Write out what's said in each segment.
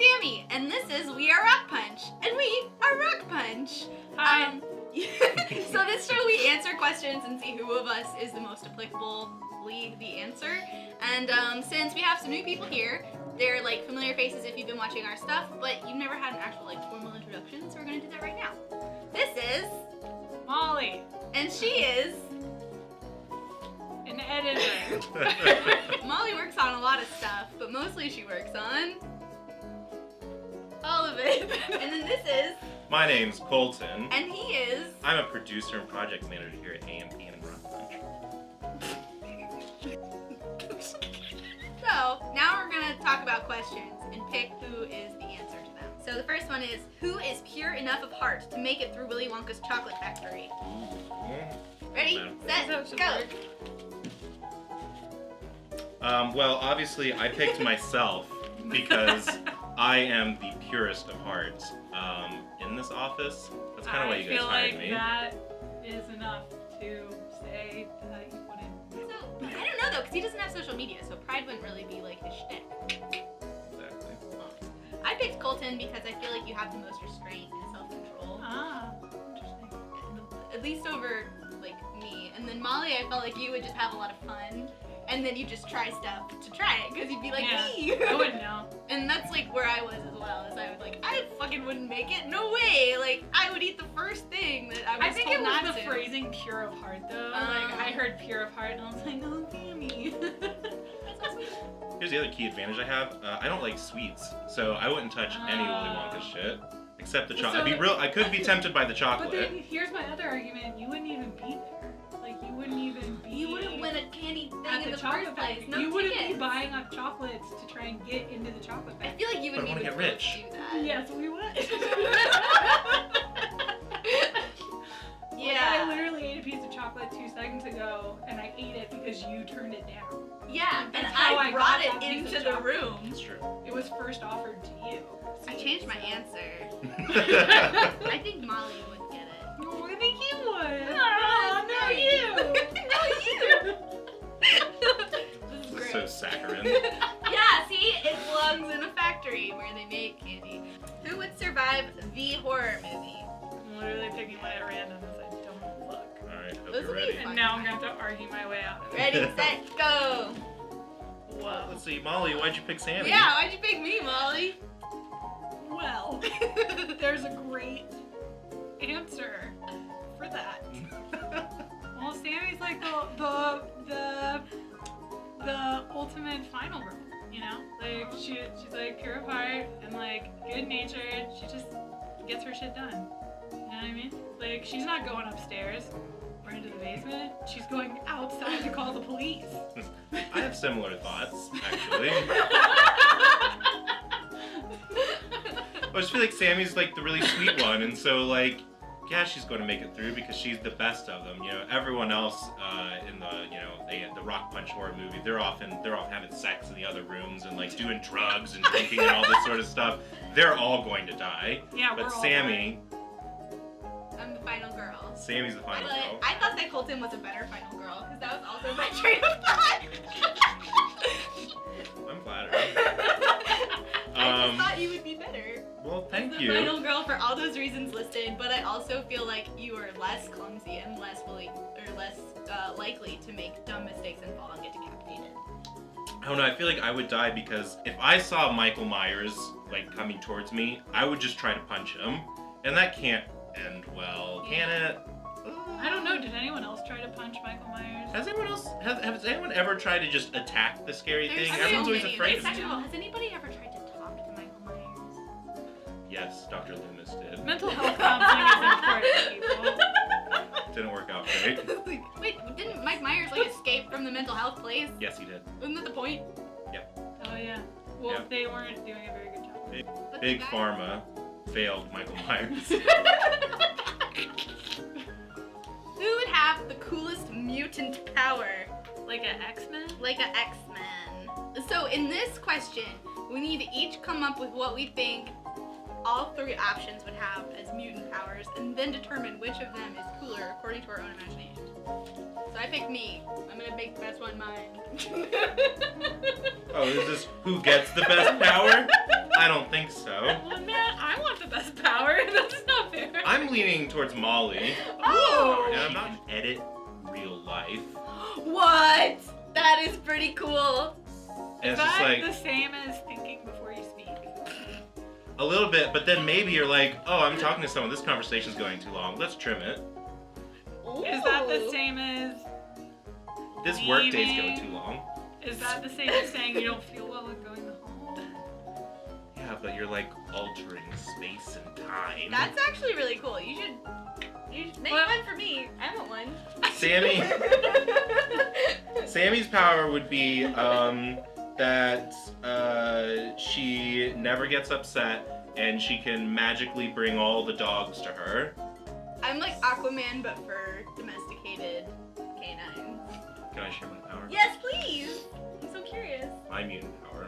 Sammie, and this is We Are RockPunch, and we are RockPunch. Hi. So this show we answer questions and see who of us is the most applicably the answer. And since we have some new people here, they're like familiar faces if you've been watching our stuff, but you've never had an actual like formal introduction, so we're gonna do that right now. This is Molly, and she is an editor. Molly works on a lot of stuff, but mostly she works on all of it. And then this is My name's Colton. and he is I'm a producer and project manager here at AMP and RockPunch. So, now we're going to talk about questions and pick who is the answer to them. So the first one is, who is pure enough of heart to make it through Willy Wonka's chocolate factory? Ready, set, go! Well, obviously I picked myself because I am the purest of hearts in this office. That's kind of why you guys hired me. I feel like that is enough to say that you wouldn't. So, I don't know though, because he doesn't have social media, so pride wouldn't really be like his shtick. Exactly. I picked Colton because I feel like you have the most restraint and self-control. Ah, interesting. At least over, like, me. And then Molly, I felt like you would just have a lot of fun. And then you just try stuff to try it, because you'd be like, Yeah, me! I wouldn't know. And that's, like, where I was as well, is I was like, I fucking wouldn't make it, no way! Like, I would eat the first thing that I was I think told it was not the to. phrasing pure of heart though. Like I heard pure of heart and I was like, oh, Sammy. That's so sweet. Here's the other key advantage I have. I don't like sweets, so I wouldn't touch any Willy Wonka shit except the chocolate. So- I could be tempted by the But chocolate. then here's my other argument: you wouldn't even be there. Like you wouldn't even be. You wouldn't win a candy thing at in the chocolate first place. factory. No you wouldn't be tickets. buying up chocolates to try and get into the chocolate I factory. feel like you But I wouldn't wanna even get rich. do that. Yes, we would. Like, Yeah. I literally ate a piece of chocolate 2 seconds ago, and I ate it because you turned it down. Yeah, and That's how I I brought got it that piece into of the chocolate. room. It's true. It was first offered to you. I changed my answer. I think Molly would get it. Oh, I think you would. Oh, no, you. This is great. So saccharine. Yeah, see? It belongs in a factory where they make candy. Who would survive the horror movie? I'm literally picking my at random as I don't look. Alright, hope Those you're will be ready. fun. And now I'm going to have to argue my way out of it. Ready, set, go! Whoa. Let's see, Molly, why'd you pick Sammie? Yeah, why'd you pick me, Molly? Well, there's a great answer for that. Well, Sammie's like the ultimate final girl, you know? Like she's like pure of heart and like good natured. She just gets her shit done. You know what I mean? Like she's not going upstairs or into the basement. She's going outside to call the police. I have similar thoughts, actually. I just feel like Sammie's like the really sweet one, and so like, yeah, she's going to make it through because she's the best of them. You know, everyone else in the the RockPunch horror movie, they're off having sex in the other rooms and like doing drugs and drinking and all this sort of stuff. They're all going to die. Yeah, But we're all Sammie, I'm the final girl. Sammie's the final girl. I thought that Colton was a better final girl, because that was also my train of thought. I'm flattered. I just thought you would be better. Well, thank The you. final girl for all those reasons listed, but I also feel like you are less clumsy and less likely to make dumb mistakes and fall and get decapitated. I don't know, I feel like I would die because if I saw Michael Myers like coming towards me, I would just try to punch him, and that can't end well, can it? I don't know. Did anyone else try to punch Michael Myers? Has anyone ever tried to just attack the scary There's thing? so Everyone's always many. afraid Wait, of second it. of all, has anybody ever tried to talk to Michael Myers? Yes, Dr. Loomis did. Mental health counseling is important, people. Didn't work out great. Wait, didn't Mike Myers like escape from the mental health place? Yes, he did. Isn't that the point? Oh yeah. Well, Yeah. they weren't doing a very good job. But Big the guy- Pharma failed Michael Myers. Who would have the coolest mutant power? Like an X-Men? Like a X-Men. So in this question, we need to each come up with what we think all 3 options would have as mutant powers, and then determine which of them is cooler according to our own imagination. So I picked me. I'm gonna make the best one mine. Oh, is this who gets the best power? I don't think so. Well, man, I want the best power. That's not fair. I'm leaning towards Molly. Oh! And I'm not an edit real life. What? That is pretty cool. And Is it's just that like the same as thinking before you speak? a little bit, but then maybe you're like, oh, I'm talking to someone. This conversation's going too long. Let's trim it. Is that the same as This work day's leaving? going too long. Is that the same as saying you don't feel well with going home? Yeah, but you're like altering space and time. That's actually really cool. You should make Well- one for me. I want one. Sammy's power would be that she never gets upset and she can magically bring all the dogs to her. I'm like Aquaman, but for domesticated canines. Can I share my power? Yes, please. I'm so curious. My mutant power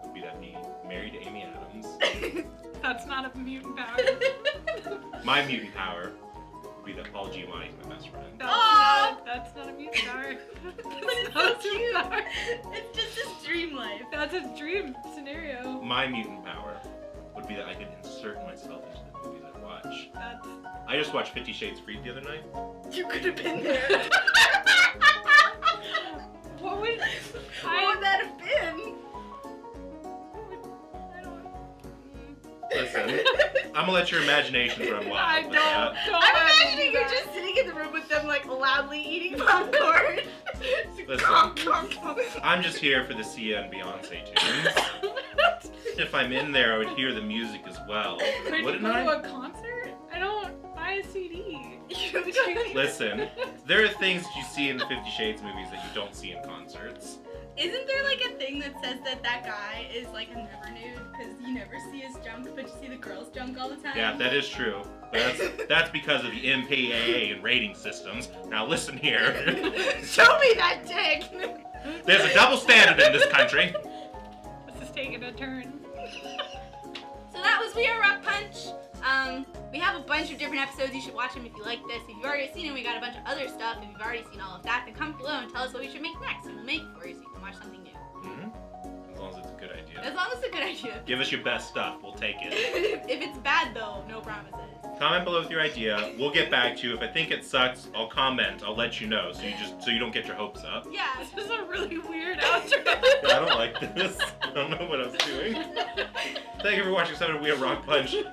would be that me married to Amy Adams. That's not a mutant power. My mutant power would be that Paul Giamatti is my best friend. That's not a mutant power. But it's so cute. It's just his dream life. That's a dream scenario. My mutant power would be that I could insert myself into the movies I watch. That's I just watched 50 Shades Freed the other night. You could have been there. what would What would that have been? I don't. Listen, I'm gonna let your imagination run wild. I with don't. that. I'm imagining you're just sitting in the room with them, like loudly eating popcorn. Listen, I'm just here for the Sia and Beyonce tunes. If I'm in there, I would hear the music as well. Could you Wouldn't go to I? a concert? I don't buy a CD. Listen, there are things that you see in the 50 Shades movies that you don't see in concerts. Isn't there like a thing that says that guy is like a never nude because you never see his junk, but you see the girls' junk all the time? Yeah, that is true. But that's because of the MPAA and rating systems. Now listen here. Show me that dick. There's a double standard in this country. This is taking a turn. So that was We Are RockPunch. We have a bunch of different episodes. You should watch them if you like this. If you've already seen it, we got a bunch of other stuff. If you've already seen all of that, then comment below and tell us what we should make next, and we'll make it for you so you can watch something new. Mhm. As long as it's a good idea. As long as it's a good idea. Give us your best stuff. We'll take it. If it's bad though, no promises. Comment below with your idea. We'll get back to you. If I think it sucks, I'll comment. I'll let you know so you don't get your hopes up. Yeah. This is a really weird outro. I don't like this. I don't know what I was doing. Thank you for watching 7 We Are RockPunch.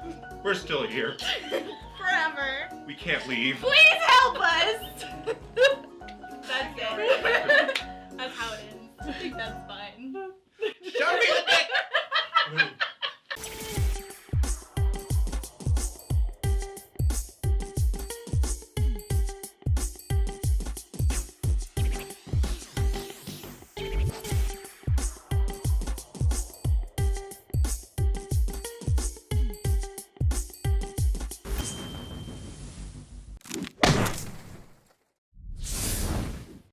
We're still here. Forever. We can't leave. Please help us. That's it. That's how it ends. I think that's fine. Show me the